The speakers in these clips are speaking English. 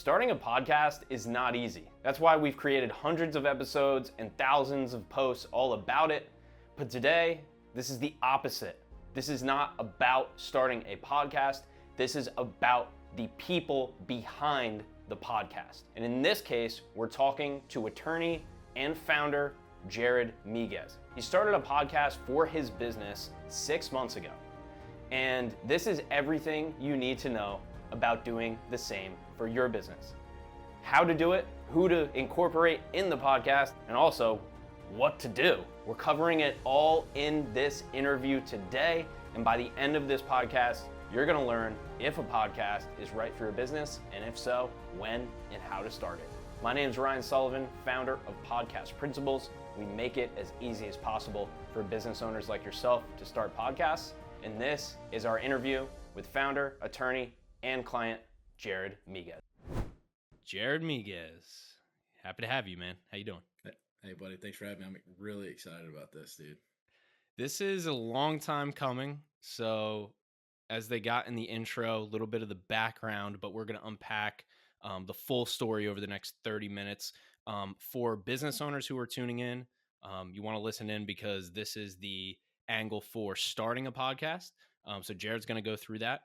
Starting a podcast is not easy. That's why we've created hundreds of episodes and thousands of posts all about it. But today, this is the opposite. This is not about starting a podcast. This is about the people behind the podcast. And in this case, we're talking to attorney and founder Jared Miguez. He started a podcast for his business 6 months ago. And this is everything you need to know about doing the same for your business. How to do it, who to incorporate in the podcast, and also what to do. We're covering it all in this interview today. And by the end of this podcast, you're gonna learn if a podcast is right for your business, and if so, when and how to start it. My name is Ryan Sullivan, founder of Podcast Principles. We make it as easy as possible for business owners like yourself to start podcasts. And this is our interview with founder, attorney, and client, Jared Miguez. Jared Miguez. Happy to have you, man. How you doing? Hey, buddy. Thanks for having me. I'm really excited about this, dude. This is a long time coming. So as they got in the intro, a little bit of the background, but we're going to unpack the full story over the next 30 minutes. For business owners who are tuning in, you want to listen in because this is the angle for starting a podcast. So Jared's going to go through that.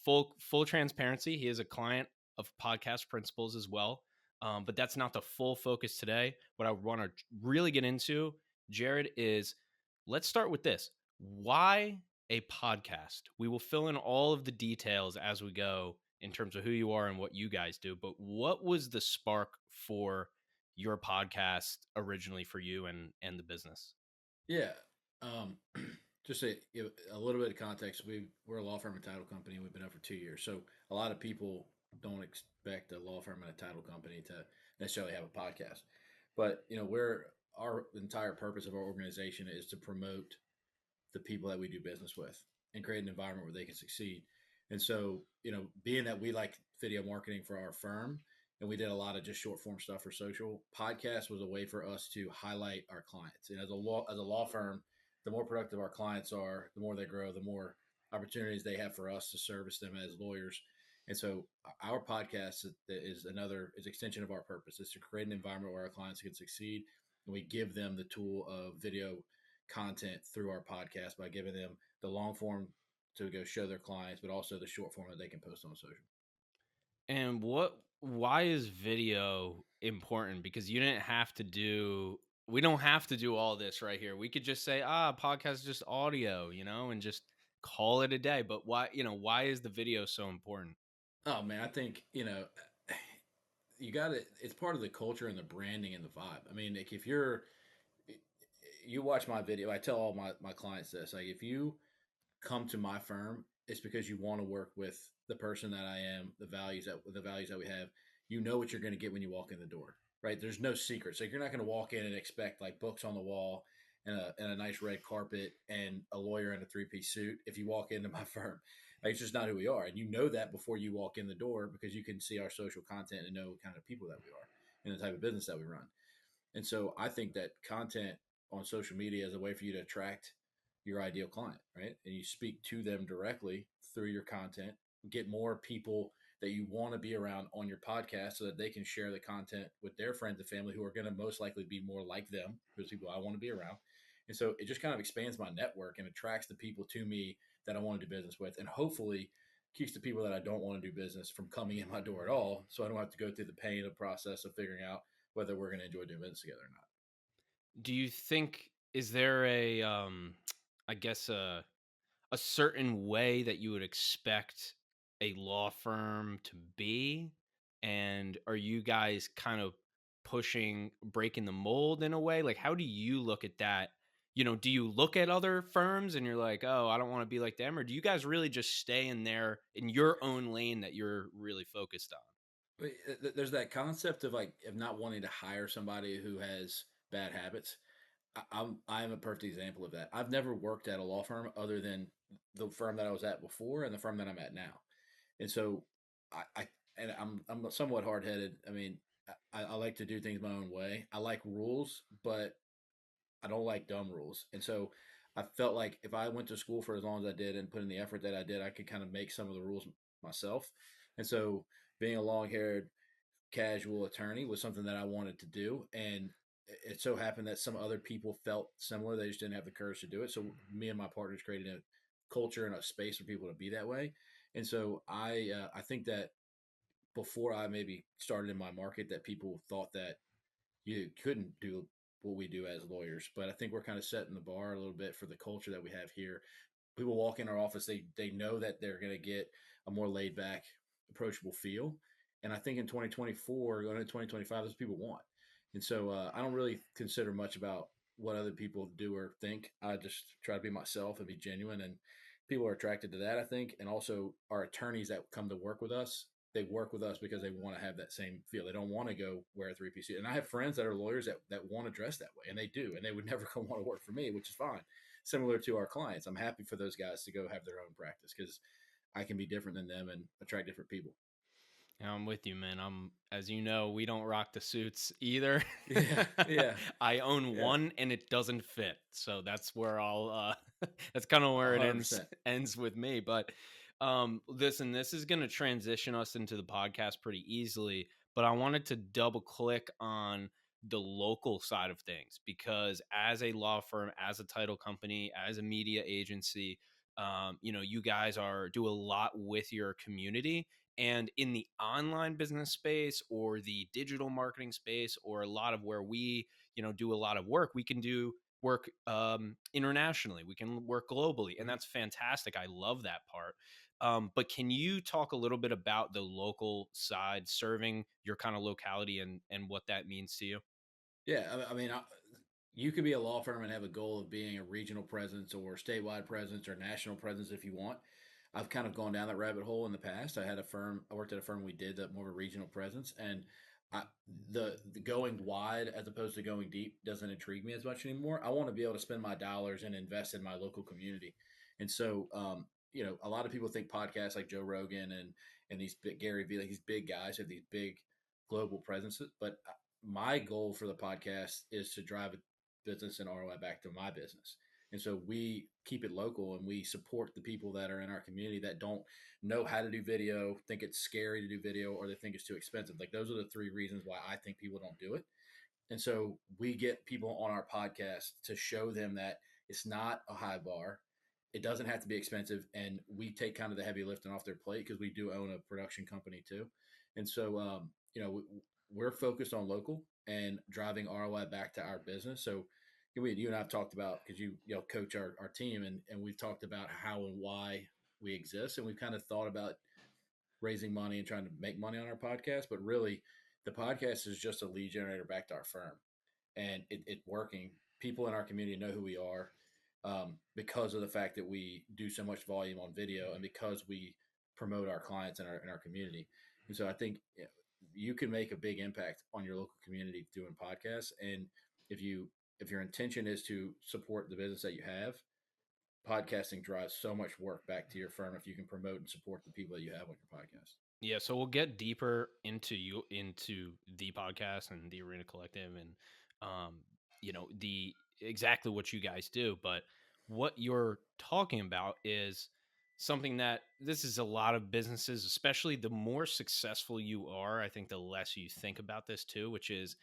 Full transparency. He is a client of Podcast Principles as well. But that's not the full focus today. What I want to really get into, Jared, is let's start with this. Why a podcast? We will fill in all of the details as we go in terms of who you are and what you guys do. But what was the spark for your podcast originally for you and the business? Yeah. Just a little bit of context. We're a law firm and title company, and we've been up for 2 years. So a lot of people don't expect a law firm and a title company to necessarily have a podcast. But, our entire purpose of our organization is to promote the people that we do business with and create an environment where they can succeed. And so, being that we like video marketing for our firm, and we did a lot of just short form stuff for social, podcast was a way for us to highlight our clients. And as a law firm, the more productive our clients are, the more they grow, the more opportunities they have for us to service them as lawyers. And so our podcast is extension of our purpose, is to create an environment where our clients can succeed. And we give them the tool of video content through our podcast by giving them the long form to go show their clients, but also the short form that they can post on social. And why is video important? Because we don't have to do all this right here. We could just say, podcast is just audio, and just call it a day. But why is the video so important? Oh man, I think, you got it. It's part of the culture and the branding and the vibe. I mean, like if you watch my video, I tell all my clients this, like if you come to my firm, it's because you want to work with the person that I am, the values that we have. You know what you're going to get when you walk in the door, right? There's no secret. So you're not going to walk in and expect like books on the wall and a nice red carpet and a lawyer in a 3-piece suit if you walk into my firm. Like, it's just not who we are. And you know that before you walk in the door because you can see our social content and know what kind of people that we are and the type of business that we run. And so I think that content on social media is a way for you to attract your ideal client, right? And you speak to them directly through your content, get more people that you want to be around on your podcast so that they can share the content with their friends and family who are going to most likely be more like them, those people I want to be around. And so it just kind of expands my network and attracts the people to me that I want to do business with, and hopefully keeps the people that I don't want to do business from coming in my door at all, so I don't have to go through the pain of process of figuring out whether we're going to enjoy doing business together or not. Do you think, is there a certain way that you would expect a law firm to be? And are you guys kind of breaking the mold in a way? Like, how do you look at that? Do you look at other firms and you're like, oh, I don't want to be like them? Or do you guys really just stay in your own lane that you're really focused on? There's that concept of not wanting to hire somebody who has bad habits. I'm a perfect example of that. I've never worked at a law firm other than the firm that I was at before and the firm that I'm at now. And so I'm somewhat hard headed. I mean, I like to do things my own way. I like rules, but I don't like dumb rules. And so I felt like if I went to school for as long as I did and put in the effort that I did, I could kind of make some of the rules myself. And so, being a long-haired casual attorney was something that I wanted to do, and it so happened that some other people felt similar. They just didn't have the courage to do it. So me and my partners created a culture and a space for people to be that way. And so I think that before I maybe started in my market, that people thought that you couldn't do what we do as lawyers. But I think we're kind of setting the bar a little bit for the culture that we have here. People walk in our office, they know that they're going to get a more laid back, approachable feel. And I think in 2024, going into 2025, that's what people want. And so I don't really consider much about what other people do or think. I just try to be myself and be genuine. And people are attracted to that, I think. And also, our attorneys that come to work with us, they work with us because they want to have that same feel. They don't want to go wear a three-piece suit. And I have friends that are lawyers that want to dress that way, and they do. And they would never go want to work for me, which is fine. Similar to our clients, I'm happy for those guys to go have their own practice because I can be different than them and attract different people. Yeah, I'm with you, man. As you know, we don't rock the suits either. Yeah, yeah, I own yeah, one and it doesn't fit. So that's where I'll that's kind of where it 100%. ends with me. But listen, this is going to transition us into the podcast pretty easily, but I wanted to double click on the local side of things because as a law firm, as a title company, as a media agency, you guys do a lot with your community, and in the online business space or the digital marketing space, or a lot of where we, do a lot of work, we can do work internationally. We can work globally. And Mhm. that's fantastic. I love that part. But can you talk a little bit about the local side, serving your kind of locality and what that means to you? Yeah, I mean, you could be a law firm and have a goal of being a regional presence or statewide presence or national presence if you want. I've kind of gone down that rabbit hole in the past. I worked at a firm we did that more of a regional presence, and I, the going wide as opposed to going deep doesn't intrigue me as much anymore. I want to be able to spend my dollars and invest in my local community, and so a lot of people think podcasts like Joe Rogan and these big Gary Vee, like these big guys have these big global presences, but my goal for the podcast is to drive a business and ROI back to my business. And so we keep it local and we support the people that are in our community that don't know how to do video, think it's scary to do video, or they think it's too expensive. Like those are the three reasons why I think people don't do it. And so we get people on our podcast to show them that it's not a high bar. It doesn't have to be expensive. And we take kind of the heavy lifting off their plate because we do own a production company too. And so, we're focused on local and driving ROI back to our business. So you and I have talked about, because you coach our team, and we've talked about how and why we exist. And we've kind of thought about raising money and trying to make money on our podcast. But really, the podcast is just a lead generator back to our firm, and it working. People in our community know who we are, because of the fact that we do so much volume on video, and because we promote our clients in our community. And so I think you can make a big impact on your local community doing podcasts. And if you if your intention is to support the business that you have, podcasting drives so much work back to your firm if you can promote and support the people that you have on your podcast. Yeah, so we'll get deeper into the podcast and the Arena Collective and the exactly what you guys do, but what you're talking about is something that this is a lot of businesses, especially the more successful you are, I think the less you think about this too, which is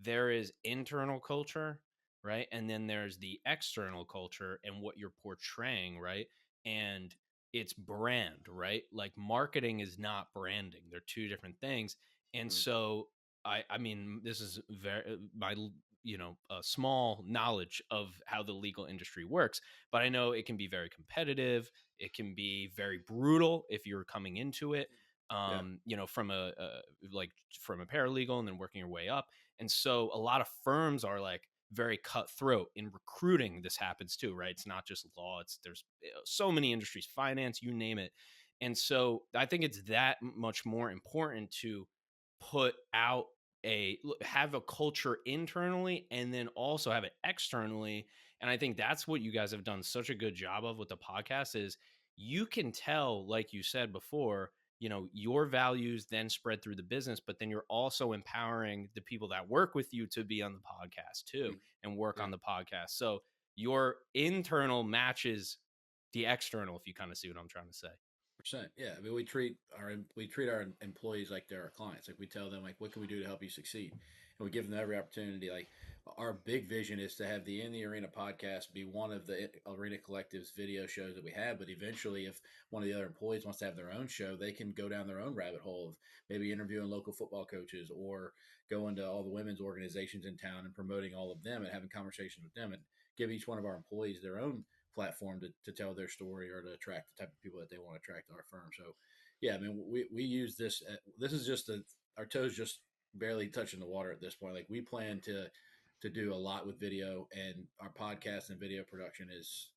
there is internal culture, right? And then there's the external culture and what you're portraying, right? And it's brand, right? Like marketing is not branding. They're two different things. And Mm. so I mean, this is very my a small knowledge of how the legal industry works, but I know it can be very competitive. It can be very brutal if you're coming into it, Yeah. from from a paralegal and then working your way up. And so a lot of firms are like very cutthroat in recruiting. This happens too, right? It's not just law. There's so many industries, finance, you name it. And so I think it's that much more important to put out have a culture internally and then also have it externally. And I think that's what you guys have done such a good job of with the podcast is you can tell, like you said before, your values then spread through the business, but then you're also empowering the people that work with you to be on the podcast too Mm. and work Yeah. on the podcast. So your internal matches the external, if you kind of see what I'm trying to say. Yeah, I mean, we treat our employees like they're our clients. Like we tell them, like, what can we do to help you succeed, and we give them every opportunity. Like our big vision is to have the In the Arena podcast be one of the Arena Collective's video shows that we have. But eventually, if one of the other employees wants to have their own show, they can go down their own rabbit hole of maybe interviewing local football coaches or going to all the women's organizations in town and promoting all of them and having conversations with them and give each one of our employees their own platform to tell their story or to attract the type of people that they want to attract to our firm. So, yeah, I mean, we use this. This is just our toes just barely touching the water at this point. Like we plan to do a lot with video, and our podcast and video production is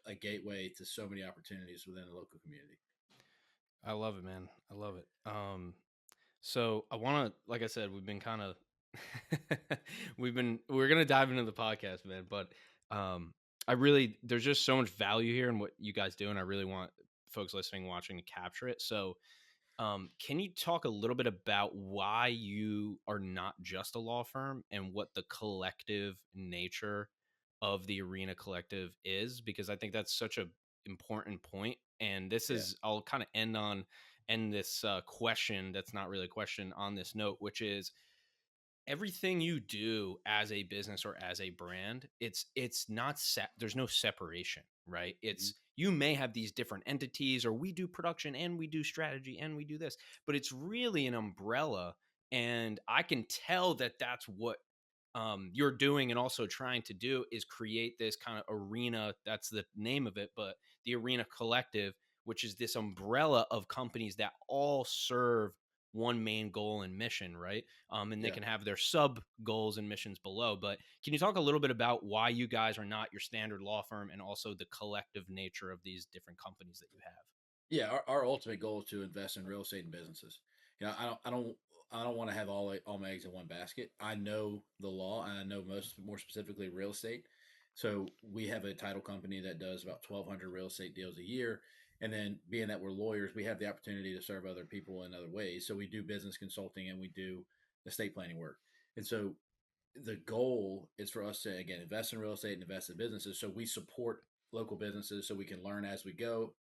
a gateway to so many opportunities within the local community. I love it, man. I love it. So I want to, like I said, we've been kind of, we're gonna dive into the podcast, man. But I really, there's just so much value here in what you guys do, and I really want folks listening, watching to capture it. So, can you talk a little bit about why you are not just a law firm and what the collective nature of the Arena Collective is? Because I think that's such a important point. And this Yeah. is, I'll kind of end this question that's not really a question on this note, which is everything you do as a business or as a brand, it's not set, there's no separation, right? Mm-hmm. It's, you may have these different entities, or we do production and we do strategy and we do this, but it's really an umbrella. And I can tell that that's what you're doing and also trying to do, is create this kind of arena. That's the name of it, but the Arena Collective, which is this umbrella of companies that all serve one main goal and mission, right? And they Yeah. can have their sub goals and missions below. But can you talk a little bit about why you guys are not your standard law firm, and also the collective nature of these different companies that you have? Yeah, our ultimate goal is to invest in real estate and businesses. You know, I don't want to have all my eggs in one basket. I know the law, and I know more specifically real estate. So we have a title company that does about 1,200 real estate deals a year. And then, being that we're lawyers, we have the opportunity to serve other people in other ways. So we do business consulting and we do estate planning work. And so the goal is for us to, again, invest in real estate and invest in businesses. So we support local businesses so we can learn as we go.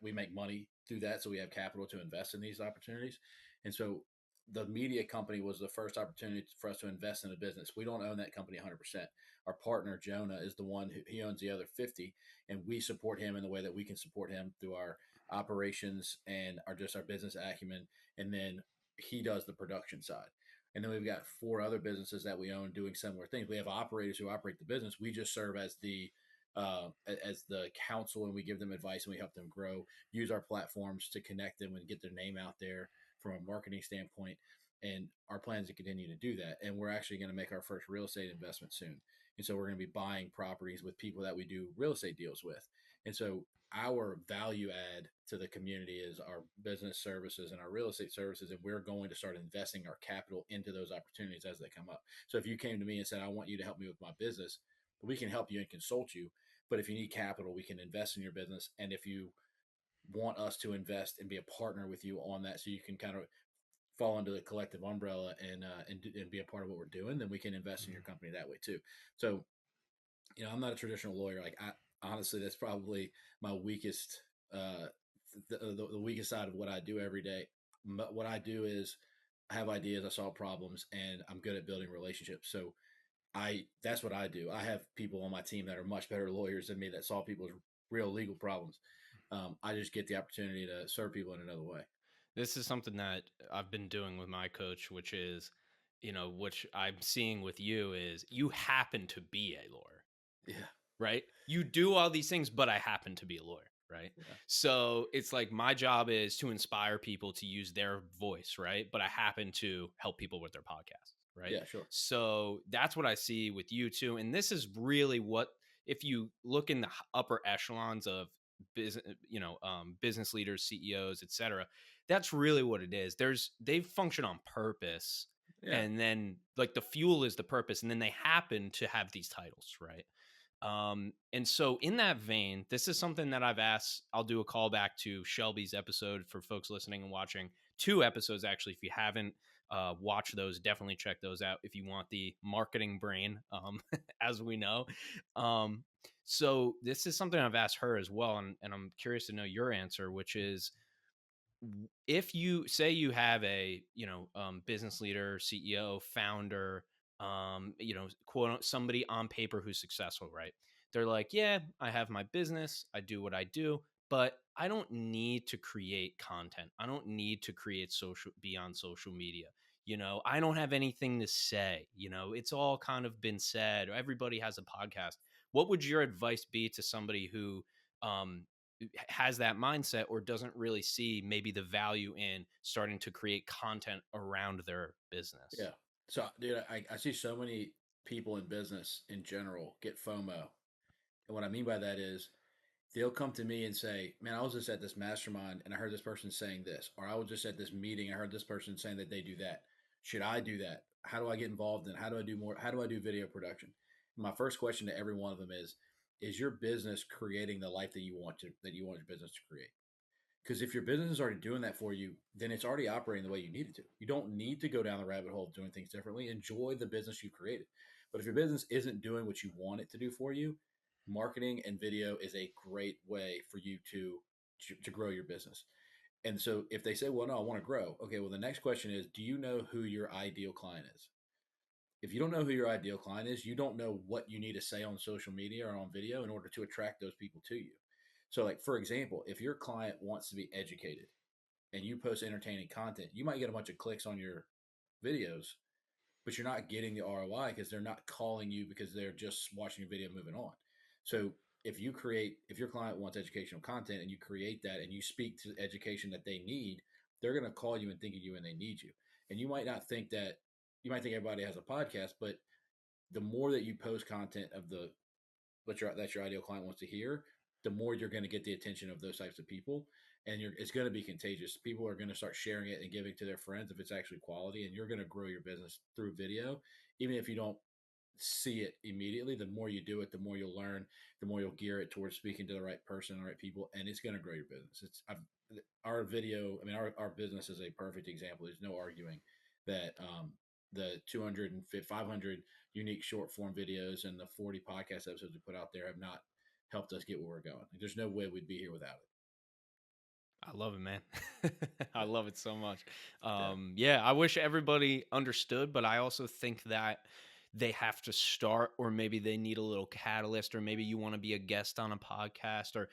We make money through that, so we have capital to invest in these opportunities. And so the media company was the first opportunity for us to invest in a business. We don't own that company 100%. Our partner Jonah is the one who, he owns the other 50, and we support him in the way that we can support him through our operations and our business acumen. And then he does the production side. And then we've got 4 other businesses that we own doing similar things. We have operators who operate the business. We just serve as the counsel, and we give them advice and we help them grow. Use our platforms to connect them and get their name out there from a marketing standpoint. And our plan is to continue to do that. And we're actually going to make our first real estate investment soon. And so we're going to be buying properties with people that we do real estate deals with. And so our value add to the community is our business services and our real estate services, and we're going to start investing our capital into those opportunities as they come up. So if you came to me and said, I want you to help me with my business, we can help you and consult you. But if you need capital, we can invest in your business. And if you want us to invest and be a partner with you on that, so you can kind of fall under the collective umbrella and be a part of what we're doing, then we can invest in your company that way too. So, I'm not a traditional lawyer. Like, I honestly, that's probably my weakest, the weakest side of what I do every day. What I do is I have ideas, I solve problems, and I'm good at building relationships. So that's what I do. I have people on my team that are much better lawyers than me that solve people's real legal problems. I just get the opportunity to serve people in another way. This is something that I've been doing with my coach, which is, which I'm seeing with you, is you happen to be a lawyer, Yeah. right? You do all these things, but I happen to be a lawyer, right? Yeah. So it's like my job is to inspire people to use their voice, right? But I happen to help people with their podcast, right? Yeah, sure. So that's what I see with you too. And this is really what, if you look in the upper echelons of business, business leaders, CEOs, etc., that's really what it is. They function on purpose. Yeah. And then like the fuel is the purpose. And then they happen to have these titles, right? And so in that vein, this is something that I've asked, I'll do a callback to Shelby's episode for folks listening and watching. 2 episodes actually. If you haven't watched those, definitely check those out if you want the marketing brain, as we know. So this is something I've asked her as well, and I'm curious to know your answer, which is, if you say you have a business leader, CEO, founder, quote, somebody on paper who's successful, right? They're like, yeah, I have my business, I do what I do, but I don't need to create content, I don't need to create social, be on social media, I don't have anything to say, it's all kind of been said, everybody has a podcast. What would your advice be to somebody who um has that mindset, or doesn't really see maybe the value in starting to create content around their business? Yeah. So, dude, I see so many people in business in general get FOMO. And what I mean by that is they'll come to me and say, man, I was just at this mastermind and I heard this person saying this, or I was just at this meeting, I heard this person saying that they do that. Should I do that? How do I get involved in it? How do I do more? How do I do video production? My first question to every one of them is your business creating the life that you want your business to create? Because if your business is already doing that for you, then it's already operating the way you need it to. You don't need to go down the rabbit hole of doing things differently. Enjoy the business you created. But if your business isn't doing what you want it to do for you, marketing and video is a great way for you to grow your business. And so if they say, well, no, I want to grow. Okay, well, the next question is, do you know who your ideal client is? If you don't know who your ideal client is, you don't know what you need to say on social media or on video in order to attract those people to you. So, like, for example, if your client wants to be educated and you post entertaining content, you might get a bunch of clicks on your videos, but you're not getting the ROI because they're not calling you because they're just watching your video moving on. So if your client wants educational content and you create that and you speak to the education that they need, they're going to call you and think of you and they need you. And you might not think that, you might think everybody has a podcast, but the more that you post content of that your ideal client wants to hear, the more you're going to get the attention of those types of people, and it's going to be contagious. People are going to start sharing it and giving to their friends if it's actually quality, and you're going to grow your business through video, even if you don't see it immediately. The more you do it, the more you'll learn, the more you'll gear it towards speaking to the right person, the right people, and it's going to grow your business. Our video. I mean, our business is a perfect example. There's no arguing that the 200 and 500 unique short form videos and the 40 podcast episodes we put out there have not helped us get where we're going. Like, there's no way we'd be here without it. I love it, man. I Yeah. love it so much. Yeah. Yeah, I wish everybody understood, but I also think that they have to start, or maybe they need a little catalyst, or maybe you want to be a guest on a podcast, or,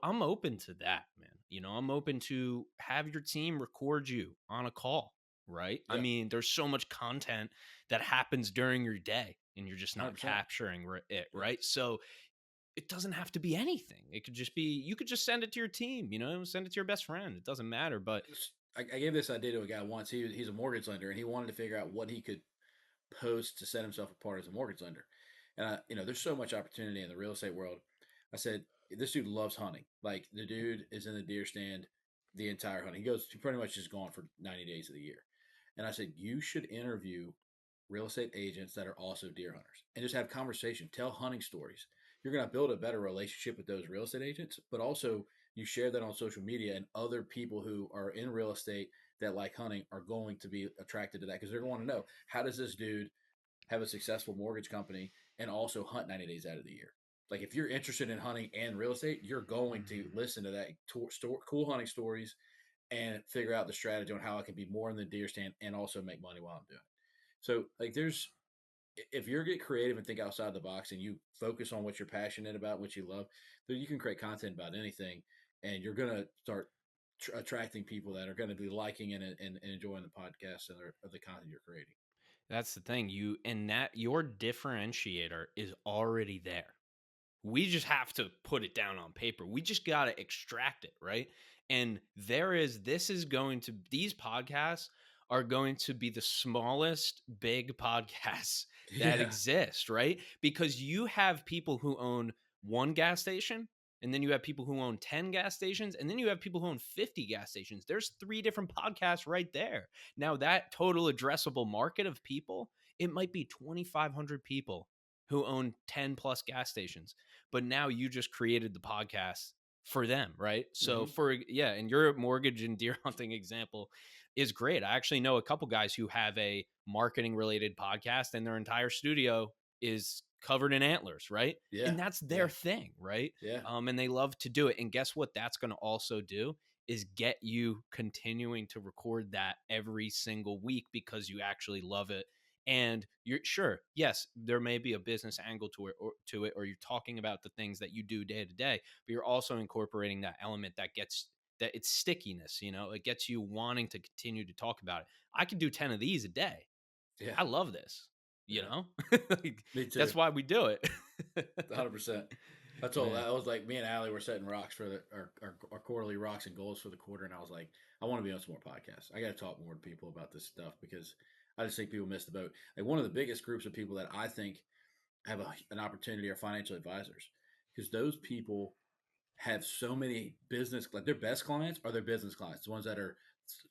I'm open to that, man. I'm open to have your team record you on a call, right? I Yeah. mean, there's so much content that happens during your day and you're just not 100%. capturing it, Yeah. right? So, it doesn't have to be anything. It could just be, you could just send it to your team, send it to your best friend. It doesn't matter. But I gave this idea to a guy once. He's a mortgage lender, and he wanted to figure out what he could post to set himself apart as a mortgage lender. And there's so much opportunity in the real estate world. I said, this dude loves hunting. Like, the dude is in the deer stand the entire hunting. He pretty much is gone for 90 days of the year. And I said, you should interview real estate agents that are also deer hunters and just have conversation, tell hunting stories. You're going to build a better relationship with those real estate agents, but also you share that on social media, and other people who are in real estate that like hunting are going to be attracted to that because they're going to want to know, how does this dude have a successful mortgage company and also hunt 90 days out of the year? Like, if you're interested in hunting and real estate, you're going to listen to that cool hunting stories and figure out the strategy on how I can be more in the deer stand and also make money while I'm doing it. So, like, if you get creative and think outside the box and you focus on what you're passionate about, what you love, then you can create content about anything, and you're going to start attracting people that are going to be liking and enjoying the podcast and the content you're creating. that's the thing. Your differentiator is already there. We just have to put it down on paper. We just got to extract it, right? And these podcasts are going to be the smallest big podcasts that Yeah. exist, right? Because you have people who own one gas station, and then you have people who own 10 gas stations, and then you have people who own 50 gas stations. There's 3 different podcasts right there. Now, that total addressable market of people, it might be 2,500 people who own 10 plus gas stations, but now you just created the podcast for them, right? So Mm-hmm. and your mortgage and deer hunting example, is great. I actually know a couple guys who have a marketing related podcast and their entire studio is covered in antlers, right? Yeah. And that's their Yeah. thing, right? Yeah. And they love to do it. And guess what? That's going to also do is get you continuing to record that every single week because you actually love it. And you're sure, yes, there may be a business angle to it, or you're talking about the things that you do day to day, but you're also incorporating that element that gets that it's stickiness, it gets you wanting to continue to talk about it. I could do 10 of these a day. Yeah. I love this, Yeah. Like, Me too. that's why we do it. 100%. I told Man. I was like, me and Allie were setting rocks for our quarterly rocks and goals for the quarter, and I was like, I want to be on some more podcasts. I got to talk more to people about this stuff because I just think people miss the boat. Like one of the biggest groups of people that I think have an opportunity are financial advisors because those people have so many business, like their best clients are their business clients, the ones that are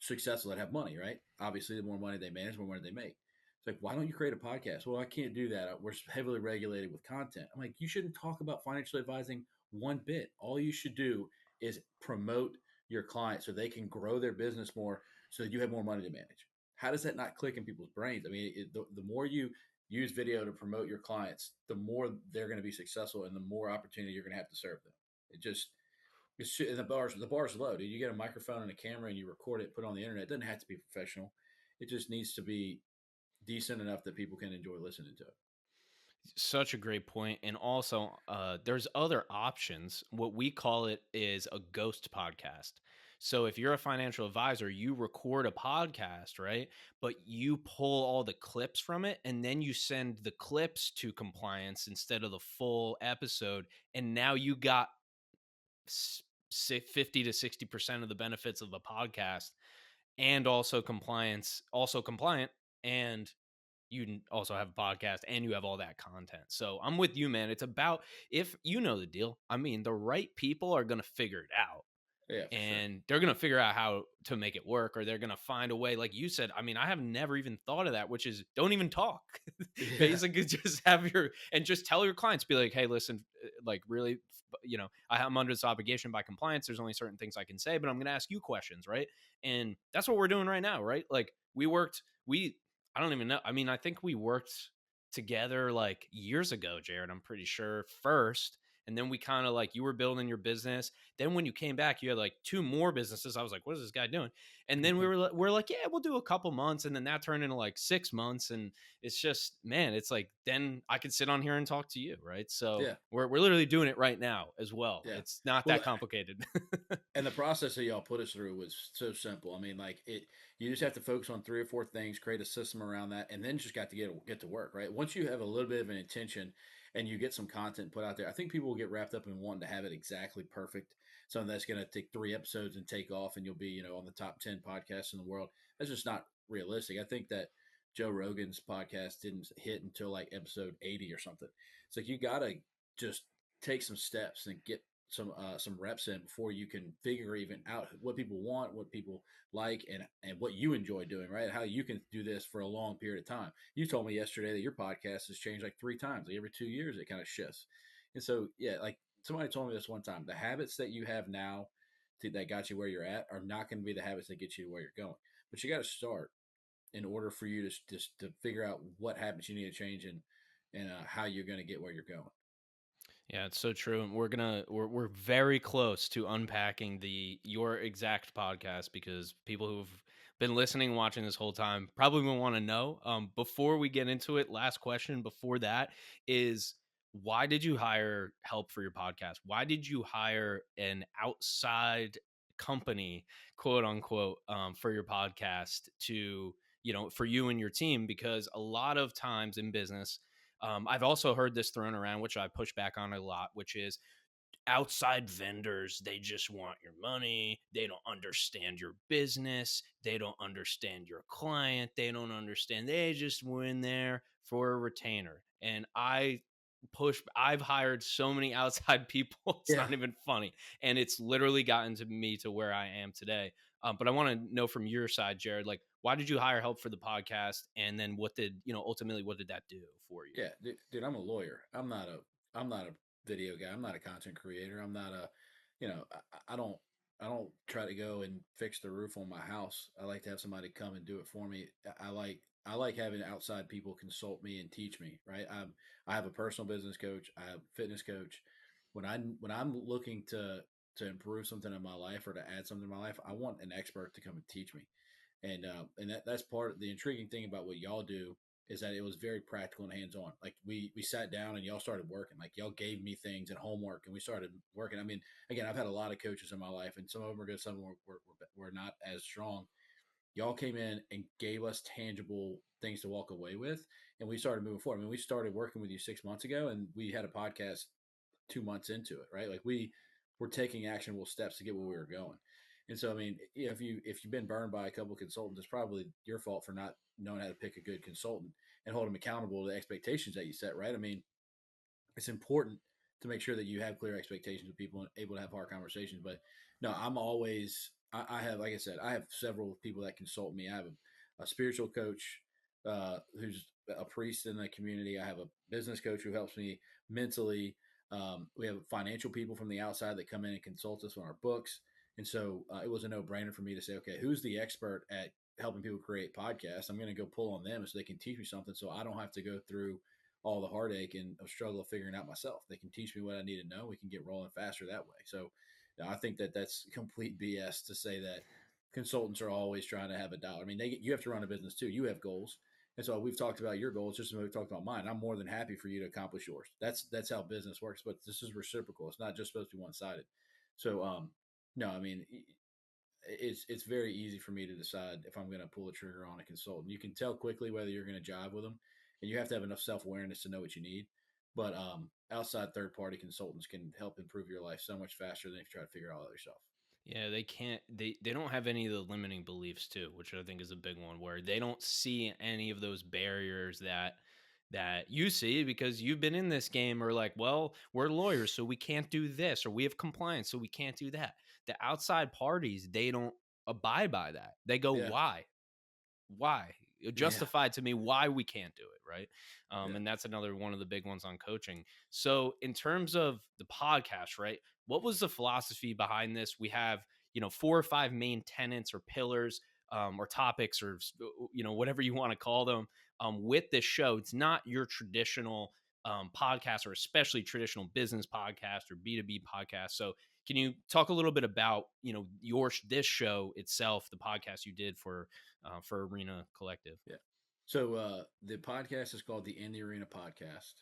successful, that have money, right? Obviously, the more money they manage, the more money they make. It's like, why don't you create a podcast? Well, I can't do that. We're heavily regulated with content. I'm like, you shouldn't talk about financial advising one bit. All you should do is promote your clients so they can grow their business more so that you have more money to manage. How does that not click in people's brains? I mean, the more you use video to promote your clients, the more they're going to be successful and the more opportunity you're going to have to serve them. It just and the bar's low. Dude, you get a microphone and a camera and you record it, put it on the internet. It doesn't have to be professional. It just needs to be decent enough that people can enjoy listening to it. Such a great point. And also, there's other options. What we call it is a ghost podcast. So if you're a financial advisor, you record a podcast, right? But you pull all the clips from it and then you send the clips to compliance instead of the full episode. And now you got 50 to 60% of the benefits of the podcast, and also compliant, and you also have a podcast and you have all that content. So I'm with you, man. It's about, if you know the deal, I mean, the right people are going to figure it out, Yeah, for sure. and they're going to figure out how to make it work, or they're going to find a way. Like you said, I mean, I have never even thought of that, which is don't even talk. Yeah. Basically just have and just tell your clients, be like, hey, listen, like really, I'm under this obligation by compliance. There's only certain things I can say, but I'm going to ask you questions. Right. And that's what we're doing right now. Right. Like I don't even know. I mean, I think we worked together like years ago, Jared, I'm pretty sure, first. And then we kind of like, you were building your business. Then when you came back, you had like two more businesses. I was like, what is this guy doing? And then we're like, yeah, we'll do a couple months. And then that turned into like 6 months. And it's just, man, it's like, then I could sit on here and talk to you. Right. So Yeah. we're literally doing it right now as well. Yeah. It's not Well, that complicated. and the process that y'all put us through was so simple. I mean, like you just have to focus on 3 or 4 things, create a system around that, and then just got to get to work. Right. Once you have a little bit of an intention and you get some content put out there, I think people will get wrapped up in wanting to have it exactly perfect. Something that's going to take 3 episodes and take off, and you'll be, on the top 10 podcasts in the world. That's just not realistic. I think that Joe Rogan's podcast didn't hit until like episode 80 or something. It's like you got to just take some steps and get some reps in before you can figure even out what people want, what people like, and what you enjoy doing, right? How you can do this for a long period of time. You told me yesterday that your podcast has changed like 3 times. Like every 2 years, it kind of shifts. And so, yeah, like somebody told me this one time, the habits that you have now that got you where you're at are not going to be the habits that get you to where you're going. But you got to start in order for you to just to figure out what habits you need to change and how you're going to get where you're going. Yeah, it's so true. And we're very close to unpacking your exact podcast, because people who've been listening, watching this whole time probably will want to know. Before we get into it, last question before that is, why did you hire help for your podcast? Why did you hire an outside company, quote unquote, for your podcast to, for you and your team? Because a lot of times in business, I've also heard this thrown around, which I push back on a lot, which is outside vendors. They just want your money. They don't understand your business. They don't understand your client. They don't understand. They just went there for a retainer. And I've hired so many outside people. It's Yeah. not even funny. And it's literally gotten to me to where I am today. But I want to know from your side, Jared, like, why did you hire help for the podcast? And then ultimately, what did that do for you? Yeah, dude, I'm a lawyer. I'm not a video guy. I'm not a content creator. I'm not a, I don't. I don't try to go and fix the roof on my house. I like to have somebody come and do it for me. I like having outside people consult me and teach me. Right. I have a personal business coach. I have a fitness coach. When I'm looking to improve something in my life or to add something in my life, I want an expert to come and teach me. And that's part of the intriguing thing about what y'all do is that it was very practical and hands on. Like we sat down and y'all started working. Like y'all gave me things and homework, and we started working. I mean, again, I've had a lot of coaches in my life, and some of them are good, some of them were not as strong. Y'all came in and gave us tangible things to walk away with, and we started moving forward. I mean, we started working with you 6 months ago, and we had a podcast 2 months into it, right? Like we were taking actionable steps to get where we were going. And so, I mean, if you've been burned by a couple of consultants, it's probably your fault for not knowing how to pick a good consultant and hold them accountable to the expectations that you set, right? I mean, it's important to make sure that you have clear expectations with people and able to have hard conversations. But no, I'm always I have, like I said, I have several people that consult me. I have a spiritual coach who's a priest in the community. I have a business coach who helps me mentally. We have financial people from the outside that come in and consult us on our books. And so it was a no brainer for me to say, okay, who's the expert at helping people create podcasts? I'm going to go pull on them so they can teach me something so I don't have to go through all the heartache and a struggle of figuring out myself. They can teach me what I need to know. We can get rolling faster that way. So I think that that's complete BS to say that consultants are always trying to have a dollar. I mean, you have to run a business too. You have goals. And so we've talked about your goals just as we've talked about mine. I'm more than happy for you to accomplish yours. That's how business works, but this is reciprocal. It's not just supposed to be one sided. So, no, I mean, it's very easy for me to decide if I'm going to pull the trigger on a consultant. You can tell quickly whether you're going to jive with them, and you have to have enough self awareness to know what you need. But outside third party consultants can help improve your life so much faster than if you try to figure it out yourself. Yeah, they can't. They don't have any of the limiting beliefs too, which I think is a big one. Where they don't see any of those barriers that you see because you've been in this game. Or like, well, we're lawyers, so we can't do this, or we have compliance, so we can't do that. The outside parties, they don't abide by that. They go, Yeah, why yeah, justify to me why we can't do it, right? yeah, And that's another one of the big ones on coaching. So in terms of the podcast, right, what was the philosophy behind this? We have 4 or 5 main tenets or pillars, or topics, or whatever you want to call them, with this show. It's not your traditional podcast, or especially traditional business podcast or B2B podcast. So can you talk a little bit about this show itself, the podcast you did for Arena Collective? yeah. So the podcast is called the In the Arena Podcast.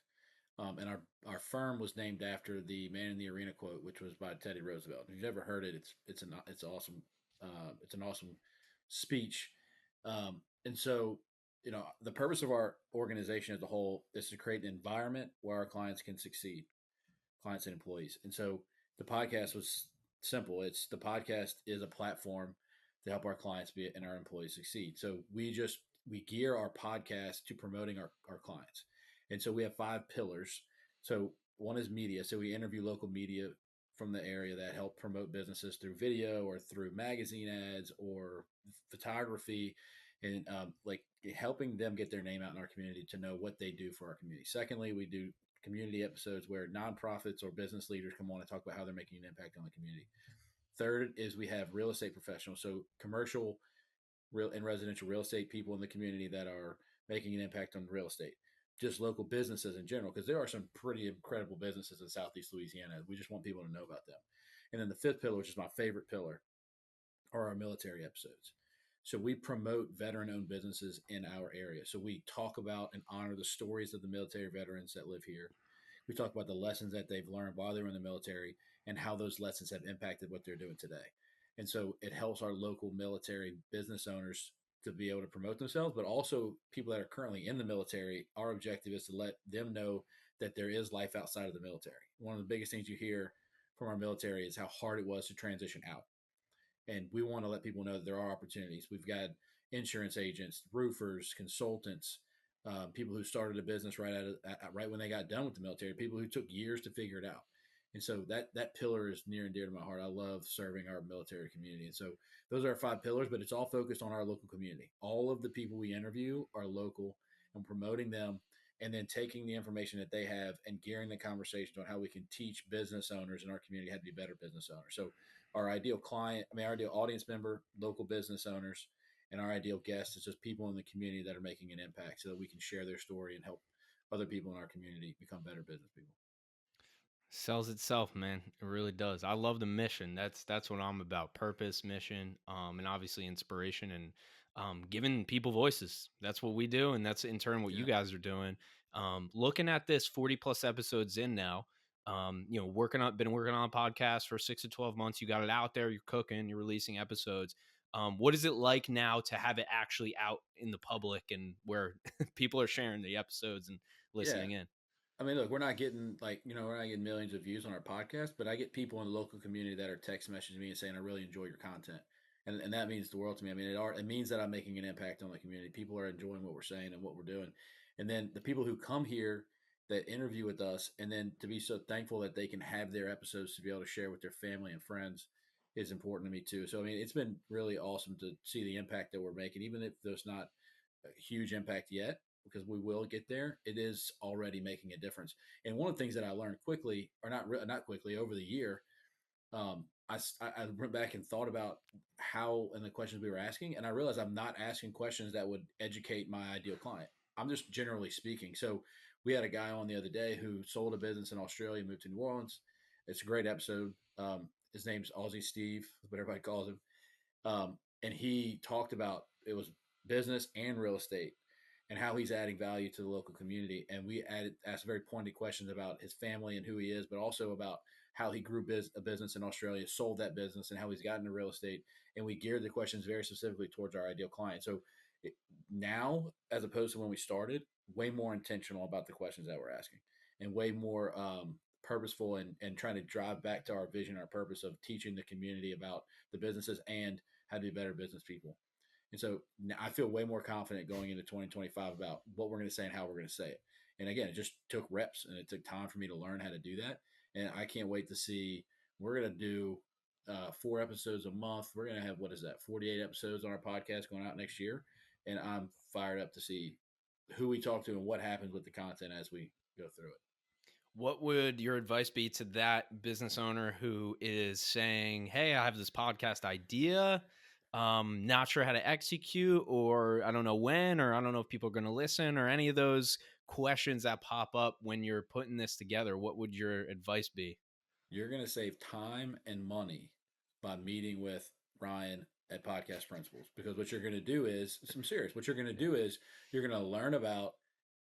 And our firm was named after the "Man in the Arena" quote, which was by Teddy Roosevelt. If you've never heard it, it's awesome. It's an awesome speech. And so, the purpose of our organization as a whole is to create an environment where our clients can succeed, clients and employees. And so, the podcast was simple. It's the podcast is a platform to help our clients be and our employees succeed. So we gear our podcast to promoting our clients. And so we have 5 pillars. So one is media. So we interview local media from the area that help promote businesses through video or through magazine ads or photography, and like helping them get their name out in our community to know what they do for our community. Secondly, we do community episodes where nonprofits or business leaders come on and talk about how they're making an impact on the community. Third is we have real estate professionals, so commercial real and residential real estate people in the community that are making an impact on real estate, just local businesses in general, because there are some pretty incredible businesses in Southeast Louisiana. We just want people to know about them. And then the fifth pillar, which is my favorite pillar, are our military episodes. So we promote veteran owned businesses in our area. So we talk about and honor the stories of the military veterans that live here. We talk about the lessons that they've learned while they were in the military and how those lessons have impacted what they're doing today. And so it helps our local military business owners to be able to promote themselves, but also people that are currently in the military. Our objective is to let them know that there is life outside of the military. One of the biggest things you hear from our military is how hard it was to transition out. And we want to let people know that there are opportunities. We've got insurance agents, roofers, consultants, people who started a business right when they got done with the military, people who took years to figure it out. And so that pillar is near and dear to my heart. I love serving our military community. And so those are our 5 pillars, but it's all focused on our local community. All of the people we interview are local, and promoting them, and then taking the information that they have and gearing the conversation on how we can teach business owners in our community how to be better business owners. So our ideal client, I mean, our ideal audience member, local business owners, and our ideal guest is just people in the community that are making an impact so that we can share their story and help other people in our community become better business people. Sells itself, man. It really does. I love the mission. That's what I'm about. Purpose, mission, and obviously inspiration and giving people voices. That's what we do, and that's in turn what you Yeah. guys are doing. Looking at this 40 plus episodes in now, been working on a podcast for 6 to 12 months. You got it out there. You're cooking. You're releasing episodes. What is it like now to have it actually out in the public and where people are sharing the episodes and Yeah. listening in? I mean, look, we're not getting we're not getting millions of views on our podcast, but I get people in the local community that are text messaging me and saying, I really enjoy your content. And that means the world to me. I mean, it means that I'm making an impact on the community. People are enjoying what we're saying and what we're doing. And then the people who come here that interview with us, and then to be so thankful that they can have their episodes to be able to share with their family and friends is important to me too. So, I mean, it's been really awesome to see the impact that we're making, even if there's not a huge impact yet, because we will get there. It is already making a difference. And one of the things that I learned quickly, or not quickly, over the year, I went back and thought about how and the questions we were asking, and I realized I'm not asking questions that would educate my ideal client. I'm just generally speaking. So we had a guy on the other day who sold a business in Australia, moved to New Orleans. It's a great episode. His name's Aussie Steve, what everybody calls him. And he talked about it was business and real estate and how he's adding value to the local community. And we asked very pointed questions about his family and who he is, but also about how he grew a business in Australia, sold that business, and how he's gotten into real estate. And we geared the questions very specifically towards our ideal client. So now, as opposed to when we started, way more intentional about the questions that we're asking and way more purposeful and trying to drive back to our vision, our purpose of teaching the community about the businesses and how to be better business people. And so now I feel way more confident going into 2025 about what we're going to say and how we're going to say it. And again, it just took reps and it took time for me to learn how to do that. And I can't wait to see. We're going to do 4 episodes a month. We're going to have, what is that, 48 episodes on our podcast going out next year. And I'm fired up to see who we talk to and what happens with the content as we go through it. What would your advice be to that business owner who is saying, "Hey, I have this podcast idea, not sure how to execute, or I don't know when, or I don't know if people are going to listen, or any of those questions that pop up when you're putting this together?" What would your advice be? You're going to save time and money by meeting with Ryan at Podcast Principles, because what you're going to do is, I'm serious, what you're going to do is you're going to learn about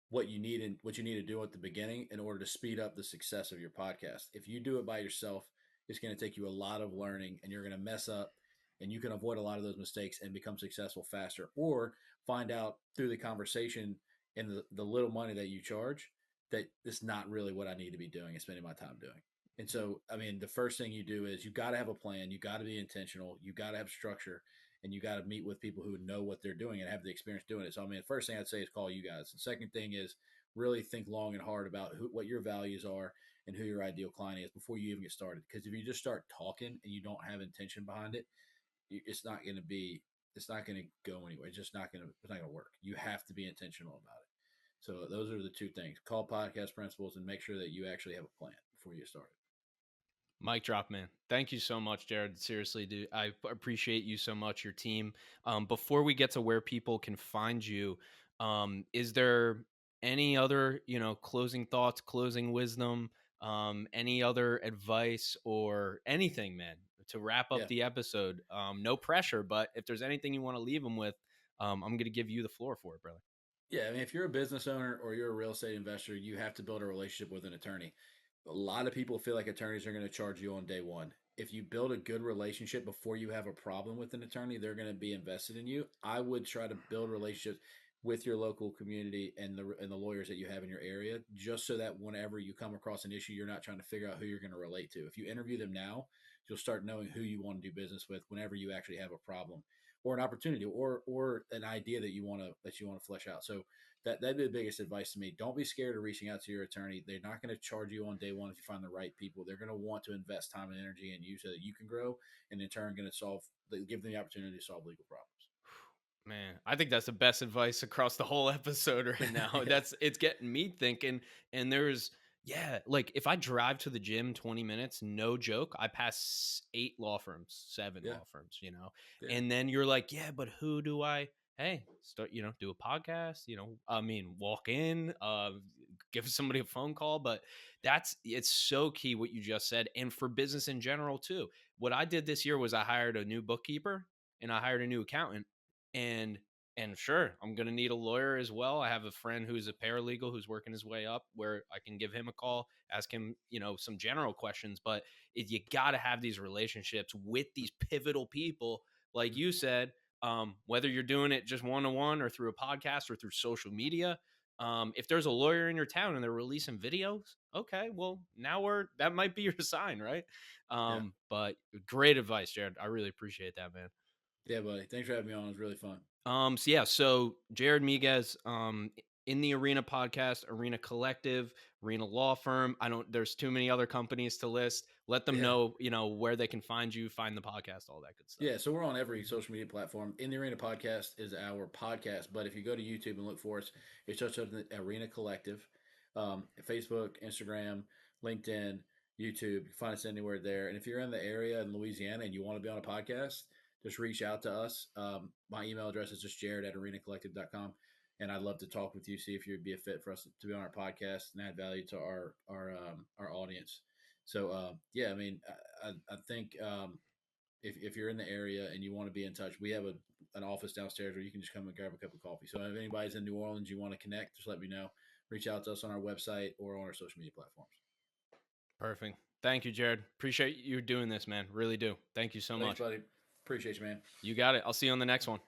what you need and what you need to do at the beginning in order to speed up the success of your podcast. If you do it by yourself, it's going to take you a lot of learning and you're going to mess up, and you can avoid a lot of those mistakes and become successful faster, or find out through the conversation and the little money that you charge that it's not really what I need to be doing and spending my time doing. And so, I mean, the first thing you do is you got to have a plan. You got to be intentional. You got to have structure, and you got to meet with people who know what they're doing and have the experience doing it. So, I mean, the first thing I'd say is call you guys. The second thing is really think long and hard about what your values are and who your ideal client is before you even get started. Because if you just start talking and you don't have intention behind it, it's not going to be, it's not going to go anywhere. It's not going to work. You have to be intentional about it. So those are the two things. Call Podcast Principles and make sure that you actually have a plan before you get started. Mic drop, man. Thank you so much, Jared. Seriously, dude, I appreciate you so much, your team. Before we get to where people can find you, is there any other, closing thoughts, closing wisdom, any other advice or anything, man, to wrap up Yeah. the episode? No pressure, but if there's anything you want to leave them with, I'm going to give you the floor for it, brother. Yeah. I mean, if you're a business owner or you're a real estate investor, you have to build a relationship with an attorney. A lot of people feel like attorneys are going to charge you on day one. If you build a good relationship before you have a problem with an attorney, they're going to be invested in you. I would try to build relationships with your local community and the lawyers that you have in your area, just so that whenever you come across an issue, you're not trying to figure out who you're going to relate to. If you interview them now, you'll start knowing who you want to do business with whenever you actually have a problem or an opportunity or an idea that you want to flesh out. So that'd be the biggest advice to me. Don't be scared of reaching out to your attorney. They're not going to charge you on day one if you find the right people. They're going to want to invest time and energy in you so that you can grow, and in turn, going to give them the opportunity to solve legal problems. Man, I think that's the best advice across the whole episode right now. Yeah. It's getting me thinking. And there's Yeah, like if I drive to the gym 20 minutes, no joke, I pass 8 law firms, 7 Yeah. law firms, you know. Yeah. And then you're like, yeah, but who do I hey, start, do a podcast, I mean, walk in, give somebody a phone call, but it's so key what you just said and for business in general too. What I did this year was I hired a new bookkeeper and I hired a new accountant and sure, I'm going to need a lawyer as well. I have a friend who's a paralegal who's working his way up where I can give him a call, ask him, some general questions. But you got to have these relationships with these pivotal people, like you said, whether you're doing it just one on one or through a podcast or through social media. If there's a lawyer in your town and they're releasing videos, okay, well, now that might be your sign, right? Yeah. But great advice, Jared. I really appreciate that, man. Yeah, buddy. Thanks for having me on. It was really fun. So Jared Miguez, in the Arena podcast, Arena Collective, Arena Law Firm. There's too many other companies to list. Let them Yeah. know, where they can find you, find the podcast, all that good stuff. Yeah, so we're on every social media platform. In the Arena Podcast is our podcast, but if you go to YouTube and look for us, it's just the Arena Collective, Facebook, Instagram, LinkedIn, YouTube. You can find us anywhere there. And if you're in the area in Louisiana and you want to be on a podcast, just reach out to us. My email address is just jared@arenacollective.com. And I'd love to talk with you, see if you'd be a fit for us to be on our podcast and add value to our audience. So yeah, I mean, I think if you're in the area and you want to be in touch, we have an office downstairs where you can just come and grab a cup of coffee. So if anybody's in New Orleans, you want to connect, just let me know. Reach out to us on our website or on our social media platforms. Perfect. Thank you, Jared. Appreciate you doing this, man. Really do. Thank you so Thanks, much. buddy. Appreciate you, man. You got it. I'll see you on the next one.